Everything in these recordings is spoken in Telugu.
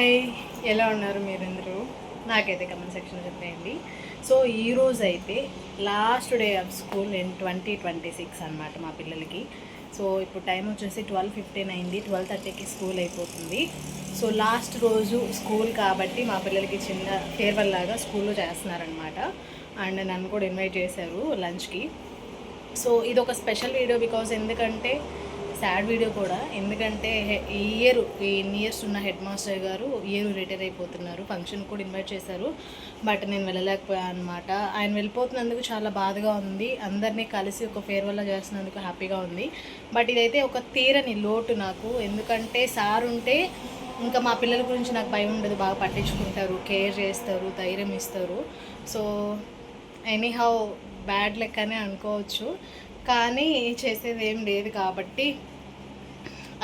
హాయ్, ఎలా ఉన్నారు మీరందరూ? నాకైతే కమెంట్ సెక్షన్లో చెప్పేయండి. సో ఈరోజు అయితే last day of school in 2026 అనమాట మా పిల్లలకి. సో ఇప్పుడు టైం వచ్చేసి 12:15 అయింది. 12:30కి స్కూల్ అయిపోతుంది. సో లాస్ట్ రోజు స్కూల్ కాబట్టి మా పిల్లలకి చిన్న ఫేర్వెల్ లాగా స్కూల్లో చేస్తున్నారనమాట. అండ్ నన్ను కూడా ఇన్వైట్ చేశారు లంచ్కి. సో ఇది ఒక స్పెషల్ వీడియో బికాజ్ ఎందుకంటే సాడ్ వీడియో కూడా, ఎందుకంటే ఇన్ని ఇయర్స్ ఉన్న హెడ్ మాస్టర్ గారు రిటైర్ అయిపోతున్నారు. ఫంక్షన్ కూడా ఇన్వైట్ చేశారు, బట్ నేను వెళ్ళలేకపోయాను అనమాట. ఆయన వెళ్ళిపోతున్నందుకు చాలా బాధగా ఉంది. అందరినీ కలిసి ఒక ఫేర్వెల్ చేస్తున్నందుకు హ్యాపీగా ఉంది. బట్ ఇదైతే ఒక తీరని లోటు నాకు. ఎందుకంటే సార్ ఉంటే ఇంకా మా పిల్లల గురించి నాకు భయం ఉండదు. బాగా పట్టించుకుంటారు, కేర్ చేస్తారు, ధైర్యం ఇస్తారు. సో ఎనీహౌ బ్యాడ్ లెక్కనే అనుకోవచ్చు, కానీ చేసేది ఏం లేదు కాబట్టి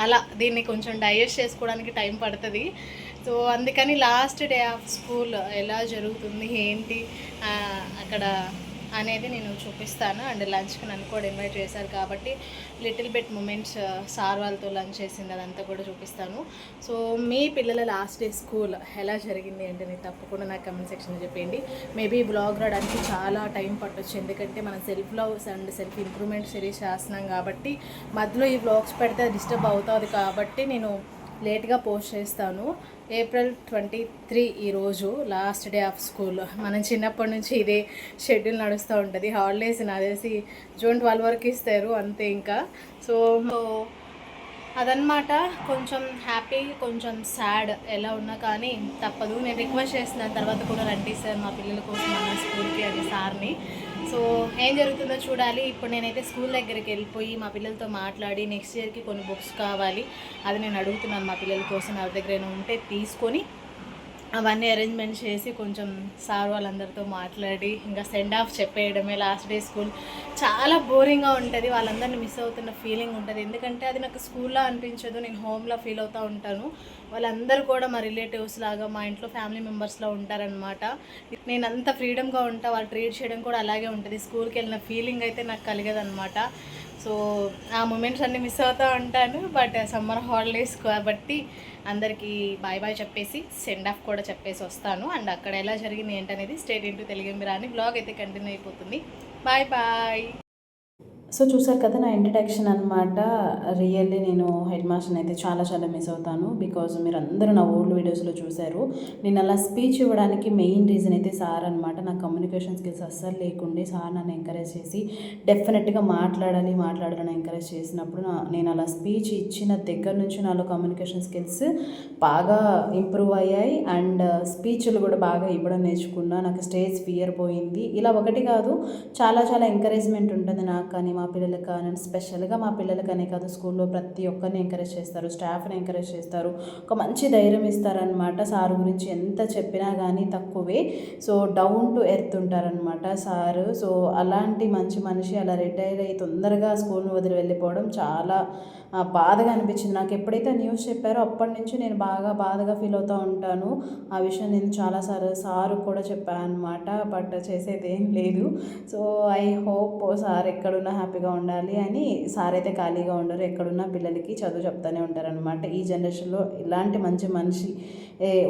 అలా దీన్ని కొంచెం డైజెస్ట్ చేసుకోవడానికి టైం పడుతుంది. సో అందుకని లాస్ట్ డే ఆఫ్ స్కూల్ ఎలా జరుగుతుంది ఏంటి అక్కడ అనేది నేను చూపిస్తాను. అండ్ లంచ్కి నన్ను కూడా ఇన్వైట్ చేశారు కాబట్టి లిటిల్ బిట్ మూమెంట్స్ సార్ వాళ్ళతో లంచ్ చేసింది అదంతా కూడా చూపిస్తాను. సో మీ పిల్లల లాస్ట్ డే స్కూల్ ఎలా జరిగింది అంటే నేను తప్పకుండా నాకు కమెంట్ సెక్షన్లో చెప్పండి. మేబీ బ్లాగ్ రావడానికి చాలా టైం పట్టొచ్చు, ఎందుకంటే మనం self loves and self improvement series చేస్తున్నాం కాబట్టి మధ్యలో ఈ బ్లాగ్స్ పెడితే డిస్టర్బ్ అవుతుంది కాబట్టి నేను లేట్గా పోస్ట్ చేస్తాను. April 23 ఈరోజు లాస్ట్ డే ఆఫ్ స్కూల్. మనం చిన్నప్పటి నుంచి ఇదే షెడ్యూల్ నడుస్తూ ఉంటుంది. హాలిడేస్ నాకు తెలిసి June 12 వరకు ఇస్తారు అంతే ఇంకా. సో అదనమాట, కొంచెం హ్యాపీ కొంచెం సాడ్ ఎలా ఉన్నా కానీ తప్పదు. నేను రిక్వెస్ట్ చేస్తున్నాను తర్వాత కూడా రండి సార్ మా పిల్లల కోసం అన్న స్కూల్కి అని సార్ని. సో ఏం జరుగుతుందో చూడాలి. ఇప్పుడు నేనైతే స్కూల్ దగ్గరికి వెళ్ళిపోయి మా పిల్లలతో మాట్లాడి నెక్స్ట్ ఇయర్కి కొన్ని బుక్స్ కావాలి, అది నేను అడుగుతున్నాను మా పిల్లల కోసం. ఎవరి దగ్గర ఉంటే తీసుకొని అవన్నీ అరేంజ్మెంట్ చేసి కొంచెం సార్ వాళ్ళందరితో మాట్లాడి ఇంకా సెండ్ ఆఫ్ చెప్పేయడమే. లాస్ట్ డే స్కూల్ చాలా బోరింగ్గా ఉంటుంది, వాళ్ళందరినీ మిస్ అవుతున్న ఫీలింగ్ ఉంటుంది. ఎందుకంటే అది నాకు స్కూల్లో అనిపించదు, నేను హోమ్లో ఫీల్ అవుతూ ఉంటాను. వాళ్ళందరూ కూడా మా రిలేటివ్స్ లాగా మా ఇంట్లో ఫ్యామిలీ మెంబర్స్లో ఉంటారనమాట. నేను అంత ఫ్రీడమ్గా ఉంటా, వాళ్ళు ట్రీట్ చేయడం కూడా అలాగే ఉంటుంది. స్కూల్కి వెళ్ళిన ఫీలింగ్ అయితే నాకు కలిగదనమాట. సో ఆ మూమెంట్స్ అన్నీ మిస్ అవుతూ ఉంటాను. బట్ సమ్మర్ హాలిడేస్ కాబట్టి అందరికీ బాయ్ బాయ్ చెప్పేసి సెండ్ ఆఫ్ కూడా చెప్పేసి వస్తాను. అండ్ అక్కడ ఎలా జరిగింది ఏంటనేది స్టేట్ ఇంటూ తెలుగు అని బ్లాగ్ అయితే కంటిన్యూ అయిపోతుంది. Bye bye. సో చూసారు కదా నా ఇంట్రడక్షన్ అనమాట. రియల్లీ నేను హెడ్ మాస్టర్ని అయితే చాలా చాలా మిస్ అవుతాను. బికాజ్ మీరు అందరూ నా ఓల్డ్ వీడియోస్లో చూశారు. నేను అలా స్పీచ్ ఇవ్వడానికి మెయిన్ రీజన్ అయితే సార్ అనమాట. నాకు కమ్యూనికేషన్ స్కిల్స్ అస్సలు లేకుండే సార్ నన్ను ఎంకరేజ్ చేసి డెఫినెట్గా మాట్లాడాలని ఎంకరేజ్ చేసినప్పుడు నేను అలా స్పీచ్ ఇచ్చిన దగ్గర నుంచి నాలో కమ్యూనికేషన్ స్కిల్స్ బాగా ఇంప్రూవ్ అయ్యాయి. అండ్ స్పీచ్లు కూడా బాగా ఇవ్వడం నేర్చుకున్నా. నాకు స్టేజ్ ఫియర్ పోయింది. ఇలా ఒకటి కాదు, చాలా చాలా ఎంకరేజ్మెంట్ ఉంటుంది నాకు కానీ మా పిల్లలకి కానీ. స్పెషల్గా మా పిల్లలకనే కాదు, స్కూల్లో ప్రతి ఒక్కరిని ఎంకరేజ్ చేస్తారు, స్టాఫ్ని ఎంకరేజ్ చేస్తారు, ఒక మంచి ధైర్యం ఇస్తారనమాట. సార్ గురించి ఎంత చెప్పినా కానీ తక్కువే. సో డౌన్ టు ఎర్త్ ఉంటారనమాట సారు. సో అలాంటి మంచి మనిషి అలా రిటైర్ అయ్యి తొందరగా స్కూల్ని వదిలి వెళ్ళిపోవడం చాలా బాధగా అనిపించింది నాకు. ఎప్పుడైతే న్యూస్ చెప్పారో అప్పటి నుంచి నేను బాగా బాధగా ఫీల్ అవుతూ ఉంటాను. ఆ విషయం నేను చాలాసార్లు సారు కూడా చెప్పాను అనమాట. బట్ చేసేది ఏం లేదు. సో ఐ హోప్ సార్ ఎక్కడున్నా హ్యాపీగా ఉండాలి అని. సార్ అయితే ఖాళీగా ఉండరు, ఎక్కడున్నా పిల్లలకి చదువు చెప్తానే ఉంటారనమాట. ఈ జనరేషన్లో ఇలాంటి మంచి మనిషి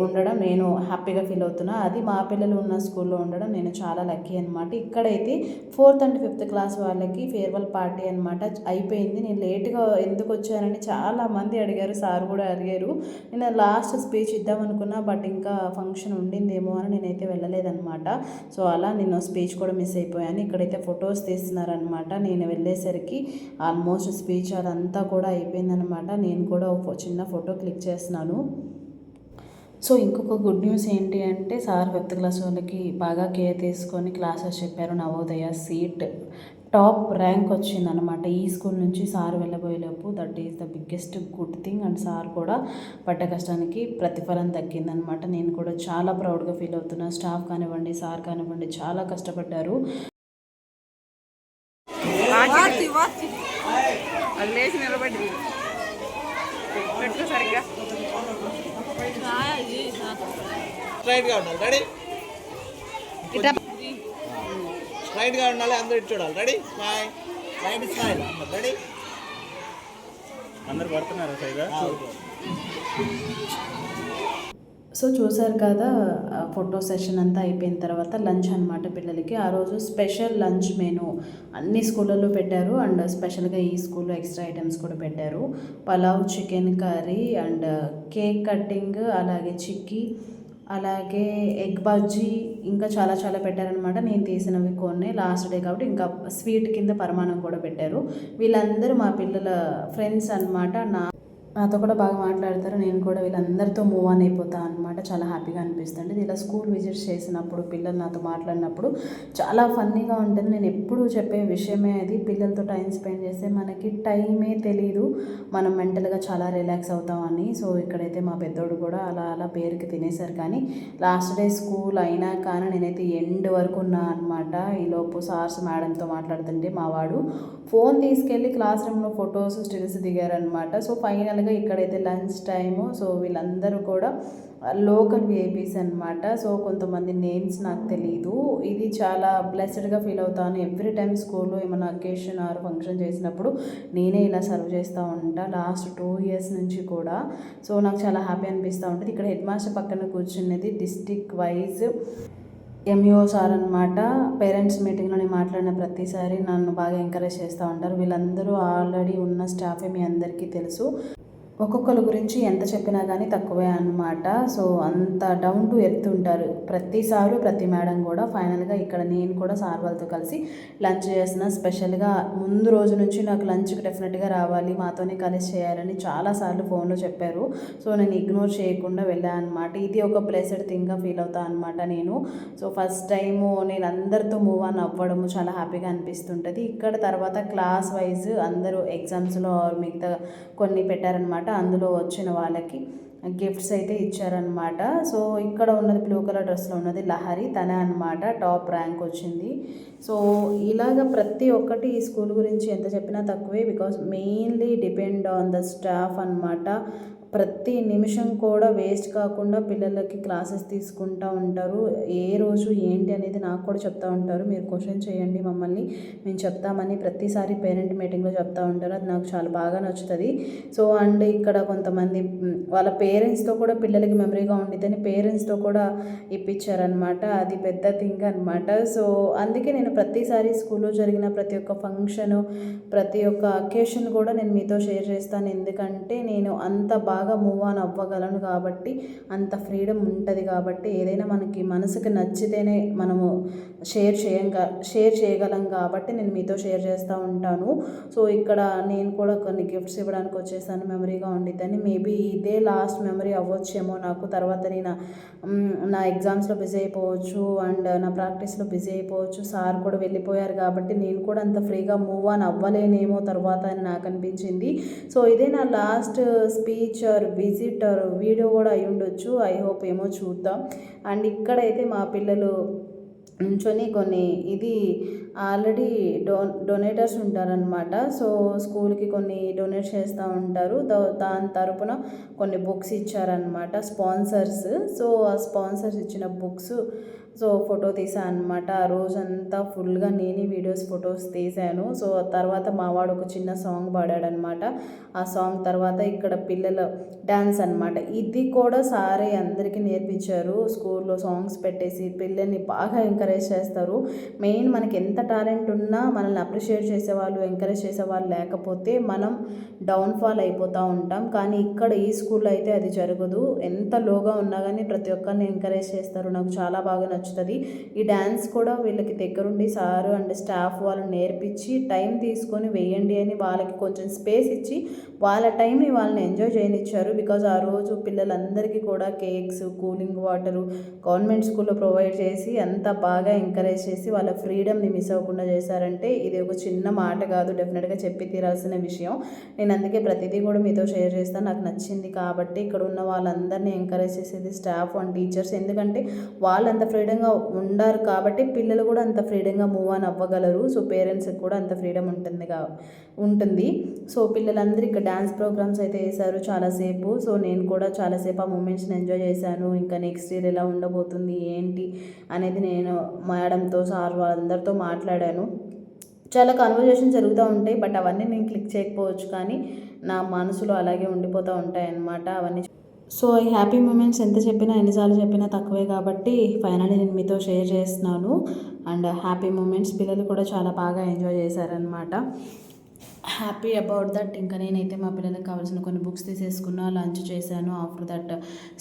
ఉండడం నేను హ్యాపీగా ఫీల్ అవుతున్నా. అది మా పిల్లలు ఉన్న స్కూల్లో ఉండడం నేను చాలా లక్కీ అనమాట. ఇక్కడైతే 4th and 5th క్లాస్ వాళ్ళకి ఫేర్వెల్ పార్టీ అనమాట అయిపోయింది. నేను లేట్గా ఎందుకు వచ్చానని చాలామంది అడిగారు, సార్ కూడా అడిగారు. నేను లాస్ట్ స్పీచ్ ఇద్దామనుకున్నా, బట్ ఇంకా ఫంక్షన్ ఉండిందేమో అని నేనైతే వెళ్ళలేదన్నమాట. సో అలా నేను స్పీచ్ కూడా మిస్ అయిపోయాను. ఇక్కడైతే ఫొటోస్ తీస్తున్నారనమాట. నేను వెళ్ళేసరికి ఆల్మోస్ట్ స్పీచ్ అదంతా కూడా అయిపోయిందనమాట. నేను కూడా ఒక చిన్న ఫోటో క్లిక్ చేస్తున్నాను. సో ఇంకొక గుడ్ న్యూస్ ఏంటి అంటే సార్ 5th క్లాస్ వాళ్ళకి బాగా కేర్ తీసుకొని క్లాసెస్ చెప్పారు. నవోదయ సీట్ టాప్ ర్యాంక్ వచ్చిందనమాట ఈ స్కూల్ నుంచి సార్ వెళ్ళబోయేలోపు. That is the biggest good thing. And sir కూడా పడ్డ కష్టానికి ప్రతిఫలం దక్కిందనమాట. నేను కూడా చాలా ప్రౌడ్గా ఫీల్ అవుతున్నా. స్టాఫ్ కానివ్వండి, సార్ కానివ్వండి చాలా కష్టపడ్డారు. సరిగ్గా స్ట్రైట్గా ఉండాలి. రెడీ? స్ట్రైట్గా ఉండాలి, అందరూ ఇటు చూడాలి. Ready? Smile, right smile. Ready? అందరు పడుతున్నారు సైగా. సో చూసారు కదా, ఫోటో సెషన్ అంతా అయిపోయిన తర్వాత లంచ్ అనమాట పిల్లలకి. ఆ రోజు స్పెషల్ లంచ్ మెనూ అన్ని స్కూళ్ళల్లో పెట్టారు అండ్ స్పెషల్గా ఈ స్కూల్లో ఎక్స్ట్రా ఐటమ్స్ కూడా పెట్టారు. Pulao, chicken curry and cake cutting, అలాగే చిక్కీ, అలాగే ఎగ్ బజ్జీ, ఇంకా చాలా చాలా పెట్టారనమాట. నేను తీసినవి కొన్ని లాస్ట్ డే కాబట్టి ఇంకా స్వీట్ కింద పరమాణం కూడా పెట్టారు. వీళ్ళందరూ మా పిల్లల ఫ్రెండ్స్ అనమాట. నాతో కూడా బాగా మాట్లాడతారు. నేను కూడా వీళ్ళందరితో మూవ్ ఆన్ అయిపోతాను అనమాట. చాలా హ్యాపీగా అనిపిస్తుంది. ఇలా స్కూల్ విజిట్స్ చేసినప్పుడు పిల్లలు నాతో మాట్లాడినప్పుడు చాలా ఫన్నీగా ఉంటుంది. నేను ఎప్పుడూ చెప్పే విషయమే అది. పిల్లలతో టైం స్పెండ్ చేస్తే మనకి టైమే తెలీదు, మనం మెంటల్గా చాలా రిలాక్స్ అవుతామని. సో ఇక్కడైతే మా పెద్దోడు కూడా అలా అలా పేరుకి తినేశారు. కానీ లాస్ట్ డే స్కూల్ అయినా కానీ నేనైతే ఎండ్ వరకు ఉన్నా అనమాట. ఈలోపు సార్స్ మేడంతో మాట్లాడుతుంటే మా వాడు ఫోన్ తీసుకెళ్ళి క్లాస్ రూమ్లో ఫొటోస్ స్టిల్స్ దిగారనమాట. సో ఫైనల్గా ఇక్కడైతే లంచ్ టైము. సో వీళ్ళందరూ కూడా లోకల్ విఐపీస్ అనమాట. సో కొంతమంది నేమ్స్ నాకు తెలియదు. ఇది చాలా బ్లెస్డ్గా ఫీల్ అవుతాను. ఎవ్రీ టైం స్కూల్లో ఏమైనా అకేషన్ ఆర్ ఫంక్షన్ చేసినప్పుడు నేనే ఇలా సర్వ్ చేస్తూ ఉంటా లాస్ట్ 2 years నుంచి కూడా. సో నాకు చాలా హ్యాపీ అనిపిస్తూ ఉంటుంది. ఇక్కడ హెడ్ మాస్టర్ పక్కన కూర్చున్నది డిస్టిక్ వైజ్ ఎంఈఓ సార్ అనమాట. పేరెంట్స్ మీటింగ్లో నేను మాట్లాడిన ప్రతిసారి నన్ను బాగా ఎంకరేజ్ చేస్తూ ఉంటారు. వీళ్ళందరూ ఆల్రెడీ ఉన్న స్టాఫే, మీ అందరికీ తెలుసు. ఒక్కొక్కరి గురించి ఎంత చెప్పినా కానీ తక్కువే అన్నమాట. సో అంత డౌన్ టు ఎర్త్ ఉంటారు ప్రతిసారి, ప్రతి మేడం కూడా. ఫైనల్గా ఇక్కడ నేను కూడా సార్ వాళ్ళతో కలిసి లంచ్ చేసిన. స్పెషల్గా ముందు రోజు నుంచి నాకు లంచ్కి డెఫినెట్గా రావాలి, మాతోనే కలిసి చేయాలని చాలాసార్లు ఫోన్లో చెప్పారు. సో నేను ఇగ్నోర్ చేయకుండా వెళ్ళాను అనమాట. ఇది ఒక బ్లెస్డ్ థింగ్గా ఫీల్ అవుతాను అనమాట నేను. సో ఫస్ట్ టైము నేను అందరితో మూవ్ ఆన్ అవ్వడము చాలా హ్యాపీగా అనిపిస్తుంటుంది. ఇక్కడ తర్వాత క్లాస్ వైజ్ అందరూ ఎగ్జామ్స్లో మిగతా కొన్ని పెట్టారనమాట. అందులో వచ్చిన వాళ్ళకి గిఫ్ట్స్ అయితే ఇచ్చారనమాట. సో ఇక్కడ ఉన్నది బ్లూ కలర్ డ్రెస్లో ఉన్నది లహరి, తనే అనమాట టాప్ ర్యాంక్ వచ్చింది. సో ఇలాగ ప్రతి ఒక్కటి ఈ స్కూల్ గురించి ఎంత చెప్పినా తక్కువే. Because mainly depend on the staff అనమాట. ప్రతి నిమిషం కూడా వేస్ట్ కాకుండా పిల్లలకి క్లాసెస్ తీసుకుంటూ ఉంటారు. ఏ రోజు ఏంటి అనేది నాకు కూడా చెప్తూ ఉంటారు. మీరు క్వశ్చన్ చేయండి మమ్మల్ని, మేము చెప్తామని ప్రతిసారి పేరెంట్ మీటింగ్లో చెప్తూ ఉంటారు. అది నాకు చాలా బాగా నచ్చుతుంది. సో అండ్ ఇక్కడ కొంతమంది వాళ్ళ పేరెంట్స్తో కూడా పిల్లలకి మెమరీగా ఉండిద్దని పేరెంట్స్తో కూడా ఇప్పించారనమాట. అది పెద్ద థింగ్ అనమాట. సో అందుకే నేను ప్రతిసారి స్కూల్లో జరిగిన ప్రతి ఒక్క ఫంక్షను, ప్రతి ఒక్క అకేషన్ కూడా నేను మీతో షేర్ చేస్తాను. ఎందుకంటే నేను అంత బాగా మూవ్ ఆన్ అవ్వగలను కాబట్టి, అంత ఫ్రీడమ్ ఉంటుంది కాబట్టి. ఏదైనా మనకి మనసుకు నచ్చితేనే మనము షేర్ చేయగలం కాబట్టి నేను మీతో షేర్ చేస్తూ ఉంటాను. సో ఇక్కడ నేను కూడా కొన్ని గిఫ్ట్స్ ఇవ్వడానికి వచ్చేసాను, మెమరీగా ఉండిద్దని. మేబీ ఇదే లాస్ట్ మెమరీ అవ్వచ్చేమో నాకు. తర్వాత నేను నా ఎగ్జామ్స్లో బిజీ అయిపోవచ్చు అండ్ నా ప్రాక్టీస్లో బిజీ అయిపోవచ్చు. సార్ కూడా వెళ్ళిపోయారు కాబట్టి నేను కూడా అంత ఫ్రీగా మూవ్ ఆన్ అవ్వలేనేమో తర్వాత అని నాకు అనిపించింది. సో ఇదే నా last speech are visit or video కూడా అయి ఉండొచ్చు. ఐ హోప్ ఏమో చూద్దాం. అండ్ ఇక్కడైతే మా పిల్లలు నుంచొని కొన్ని ఇది ఆల్రెడీ డొనేటర్స్ ఉంటారనమాట. సో స్కూల్కి కొన్ని డొనేట్ చేస్తూ ఉంటారు. దాని తరపున కొన్ని బుక్స్ ఇచ్చారనమాట స్పాన్సర్స్. సో ఆ స్పాన్సర్స్ ఇచ్చిన బుక్స్ సో ఫోటో తీసాను అనమాట. ఆ రోజంతా ఫుల్గా నేనే వీడియోస్ ఫొటోస్ తీశాను. సో తర్వాత మావాడు ఒక చిన్న సాంగ్ పాడాడనమాట. ఆ సాంగ్ తర్వాత ఇక్కడ పిల్లల డ్యాన్స్ అనమాట. ఇది కూడా సారే అందరికీ నేర్పించారు. స్కూల్లో సాంగ్స్ పెట్టేసి పిల్లల్ని బాగా ఎంకరేజ్ చేస్తారు. మెయిన్ మనకి ఎంత టాలెంట్ ఉన్నా మనల్ని అప్రిషియేట్ చేసేవాళ్ళు, ఎంకరేజ్ చేసేవాళ్ళు లేకపోతే మనం డౌన్ఫాల్ అయిపోతూ ఉంటాం. కానీ ఇక్కడ ఈ స్కూల్లో అయితే అది జరగదు. ఎంత లోగా ఉన్నా కానీ ప్రతి ఒక్కరిని ఎంకరేజ్ చేస్తారు. నాకు చాలా బాగా నచ్చుతుంది. ఈ డ్యాన్స్ కూడా వీళ్ళకి దగ్గరుండి సారు అండ్ స్టాఫ్ వాళ్ళు నేర్పించి టైం తీసుకొని వేయండి అని వాళ్ళకి కొంచెం స్పేస్ ఇచ్చి వాళ్ళ టైంని వాళ్ళని ఎంజాయ్ చేయనిచ్చారు. బికాజ్ ఆ రోజు పిల్లలందరికీ కూడా కేక్స్, కూలింగ్ వాటరు గవర్నమెంట్ స్కూల్లో ప్రొవైడ్ చేసి అంత బాగా ఎంకరేజ్ చేసి వాళ్ళ ఫ్రీడమ్ని మిస్ అవ్వకుండా చేశారంటే ఇది ఒక చిన్న మాట కాదు, డెఫినెట్గా చెప్పి తీరాల్సిన విషయం. నేను అందుకే ప్రతిదీ కూడా మీతో షేర్ చేస్తాను. నాకు నచ్చింది కాబట్టి ఇక్కడ ఉన్న వాళ్ళందరినీ ఎంకరేజ్ చేసేది స్టాఫ్ అండ్ టీచర్స్. ఎందుకంటే వాళ్ళంత ఫ్రీడంగా ఉండారు కాబట్టి పిల్లలు కూడా అంత ఫ్రీడంగా మూవ్ ఆన్ అవ్వగలరు. సో పేరెంట్స్కి కూడా అంత ఫ్రీడమ్ ఉంటుంది. సో పిల్లలందరూ ఇక్కడ డ్యాన్స్ ప్రోగ్రామ్స్ అయితే వేశారు చాలాసేపు. సో నేను కూడా చాలాసేపు ఆ మూమెంట్స్ని ఎంజాయ్ చేశాను. ఇంకా నెక్స్ట్ ఇయర్ ఎలా ఉండబోతుంది ఏంటి అనేది నేను మేడంతో సార్ వాళ్ళందరితో మాట్లాడాను. చాలా కన్వర్జేషన్ జరుగుతూ ఉంటాయి. బట్ అవన్నీ నేను క్లిక్ చేయకపోవచ్చు కానీ నా మనసులో అలాగే ఉండిపోతూ ఉంటాయి అన్నమాట అవన్నీ. సో ఈ హ్యాపీ మూమెంట్స్ ఎంత చెప్పినా ఎన్నిసార్లు చెప్పినా తక్కువే కాబట్టి ఫైనల్లీ నేను మీతో షేర్ చేస్తున్నాను. అండ్ హ్యాపీ మూమెంట్స్ పిల్లలు కూడా చాలా బాగా ఎంజాయ్ చేశారనమాట. Happy about that. ఇంకా నేనైతే మా పిల్లలకు కావాల్సిన కొన్ని బుక్స్ తీసేసుకున్నా, లంచ్ చేశాను. ఆఫ్టర్ దట్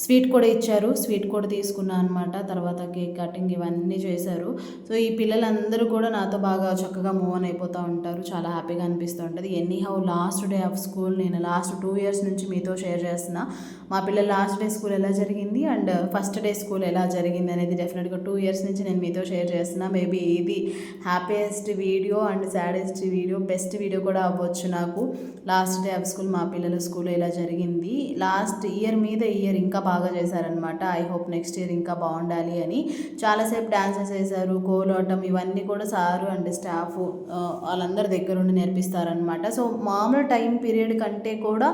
స్వీట్ కూడా ఇచ్చారు, స్వీట్ కూడా తీసుకున్నా అనమాట. తర్వాత కేక్ కటింగ్ ఇవన్నీ చేశారు. సో ఈ పిల్లలందరూ కూడా నాతో బాగా చక్కగా మూవ్ ఆన్ అయిపోతూ ఉంటారు. చాలా హ్యాపీగా అనిపిస్తూ ఉంటుంది. Anyhow last day of school నేను లాస్ట్ 2 years నుంచి మీతో షేర్ చేస్తున్నా. మా పిల్లల లాస్ట్ డే స్కూల్ ఎలా జరిగింది అండ్ ఫస్ట్ డే స్కూల్ ఎలా జరిగింది అనేది డెఫినెట్గా 2 years నుంచి నేను మీతో షేర్ చేస్తున్నా. మేబీ ఇది happiest video and saddest video, best video కూడా అవ్వచ్చు నాకు. లాస్ట్ డే ఆఫ్ స్కూల్ మా పిల్లల స్కూల్ ఇలా జరిగింది. లాస్ట్ ఇయర్ మీద ఇయర్ ఇంకా బాగా చేశారనమాట. ఐ హోప్ నెక్స్ట్ ఇయర్ ఇంకా బాగుండాలి అని. చాలాసేపు డాన్సెస్ వేశారు, కోలాటం ఇవన్నీ కూడా సారు అండ్ స్టాఫ్ వాళ్ళందరి దగ్గర ఉండి నేర్పిస్తారనమాట. సో మామూలు టైం పీరియడ్ కంటే కూడా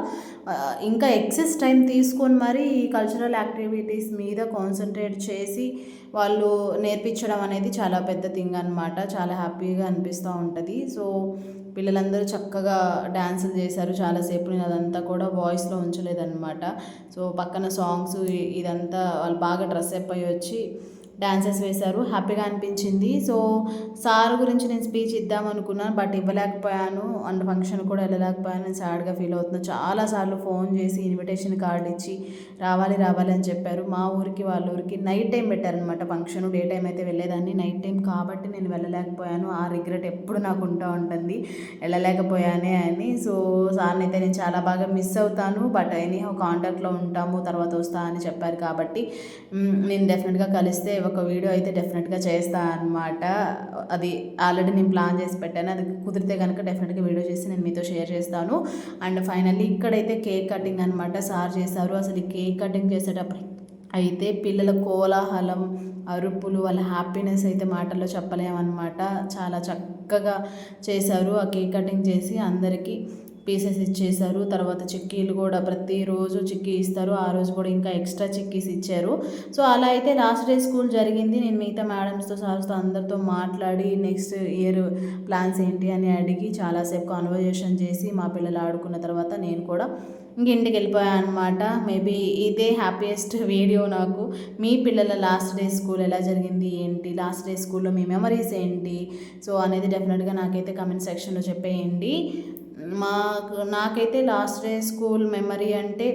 ఇంకా ఎక్సెస్ టైం తీసుకొని మరి ఈ కల్చరల్ యాక్టివిటీస్ మీద కాన్సన్ట్రేట్ చేసి వాళ్ళు నేర్పించడం అనేది చాలా పెద్ద థింగ్ అనమాట. చాలా హ్యాపీగా అనిపిస్తూ ఉంటుంది. సో పిల్లలందరూ చక్కగా డ్యాన్సులు చేశారు చాలాసేపు. నేను అదంతా కూడా వాయిస్లో ఉంచలేదన్నమాట. సో పక్కన సాంగ్స్ ఇదంతా వాళ్ళు బాగా డ్రెస్ అప్ అయ్యి వచ్చి డాన్సెస్ వేశారు. హ్యాపీగా అనిపించింది. సో సార్ గురించి నేను స్పీచ్ ఇద్దాం అనుకున్నాను, బట్ ఇవ్వలేకపోయాను అండ్ ఫంక్షన్ కూడా వెళ్ళలేకపోయాను. నేను సాడ్గా ఫీల్ అవుతున్నాను. చాలాసార్లు ఫోన్ చేసి ఇన్విటేషన్ కార్డు ఇచ్చి రావాలి రావాలి అని చెప్పారు. మా ఊరికి వాళ్ళ ఊరికి నైట్ టైం పెట్టారనమాట ఫంక్షన్. డే టైం అయితే వెళ్ళేదాన్ని, నైట్ టైం కాబట్టి నేను వెళ్ళలేకపోయాను. ఆ రిగ్రెట్ ఎప్పుడు నాకు ఉంటూ ఉంటుంది, వెళ్ళలేకపోయానే అని. సో సార్ని అయితే నేను చాలా బాగా మిస్ అవుతాను. బట్ ఎనీహౌ కాంటాక్ట్లో ఉంటాము, తర్వాత వస్తా అని చెప్పారు కాబట్టి నేను డెఫినెట్గా కలిస్తే ఒక వీడియో అయితే డెఫినెట్గా చేస్తాను అనమాట. అది ఆల్రెడీ నేను ప్లాన్ చేసి పెట్టాను. అది కుదిరితే కనుక డెఫినెట్గా వీడియో చేసి నేను మీతో షేర్ చేస్తాను. అండ్ ఫైనల్లీ ఇక్కడైతే కేక్ కటింగ్ అనమాట సార్ చేశారు. అసలు ఈ కేక్ కటింగ్ చేసేటప్పుడు అయితే పిల్లల కోలాహలం, అరుపులు, వాళ్ళ హ్యాపీనెస్ అయితే మాటల్లో చెప్పలేమన్నమాట. చాలా చక్కగా చేశారు. ఆ కేక్ కటింగ్ చేసి అందరికీ పీసెస్ ఇచ్చేశారు. తర్వాత చిక్కీలు కూడా ప్రతిరోజు చిక్కీ ఇస్తారు. ఆ రోజు కూడా ఇంకా ఎక్స్ట్రా చిక్కీస్ ఇచ్చారు. సో అలా అయితే లాస్ట్ డే స్కూల్ జరిగింది. నేను మిగతా మేడమ్స్తో సార్స్తో అందరితో మాట్లాడి నెక్స్ట్ ఇయర్ ప్లాన్స్ ఏంటి అని అడిగి చాలాసేపు కాన్వర్జేషన్ చేసి మా పిల్లలు ఆడుకున్న తర్వాత నేను కూడా ఇంటికి వెళ్ళిపోయాను అనమాట. మేబీ ఇదే హ్యాపీయెస్ట్ వీడియో నాకు. మీ పిల్లల లాస్ట్ డే స్కూల్ ఎలా జరిగింది ఏంటి, లాస్ట్ డే స్కూల్లో మీ మెమరీస్ ఏంటి సో అనేది డెఫినెట్గా నాకైతే కమెంట్ సెక్షన్లో చెప్పేయండి. నాకైతే లాస్ట్ డే స్కూల్ మెమరీ అంటే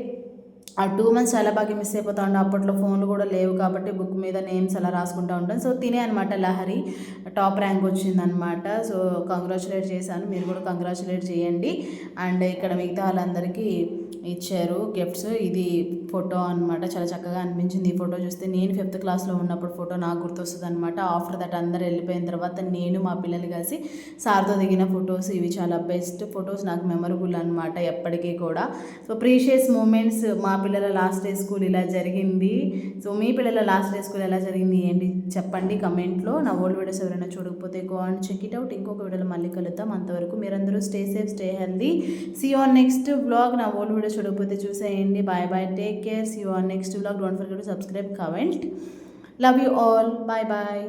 ఆ 2 months చాలా బాగా మిస్ అయిపోతా ఉండే. అప్పట్లో ఫోన్లు కూడా లేవు కాబట్టి బుక్ మీద నేమ్స్ అలా రాసుకుంటూ ఉంటాను. సో తినే అనమాట లహరి టాప్ ర్యాంక్ వచ్చిందనమాట. సో కంగ్రాచులేట్ చేశాను, మీరు కూడా కంగ్రాచులేట్ చేయండి. అండ్ ఇక్కడ మిగతా వాళ్ళందరికీ ఇచ్చారు గిఫ్ట్స్. ఇది ఫోటో అనమాట, చాలా చక్కగా అనిపించింది. ఈ ఫోటో చూస్తే నేను 5th క్లాస్లో ఉన్నప్పుడు ఫోటో నాకు గుర్తొస్తుంది అనమాట. ఆఫ్టర్ దట్ అందరు వెళ్ళిపోయిన తర్వాత నేను మా పిల్లలు కలిసి సార్తో దిగిన ఫొటోస్ ఇవి చాలా బెస్ట్ ఫొటోస్, నాకు మెమరబుల్ అనమాట ఎప్పటికీ కూడా. So precious moments. మా పిల్లల లాస్ట్ డే స్కూల్ ఇలా జరిగింది. సో మీ పిల్లల లాస్ట్ డే స్కూల్ ఎలా జరిగింది ఏంటి చెప్పండి కమెంట్లో. నా ఓల్డ్ వీడియోస్ ఎవరైనా చూడకపోతే go and check it out. ఇంకొక వీడియోలో మళ్ళీ కలుద్దాం. అంతవరకు మీరందరూ stay safe, stay healthy. See you on next vlog. నా ఓల్డ్ వీడియో చూడకపోతే చూసేయండి. Bye bye, take care, see you on next vlog. Don't forget to subscribe, comment. Love you all, bye bye.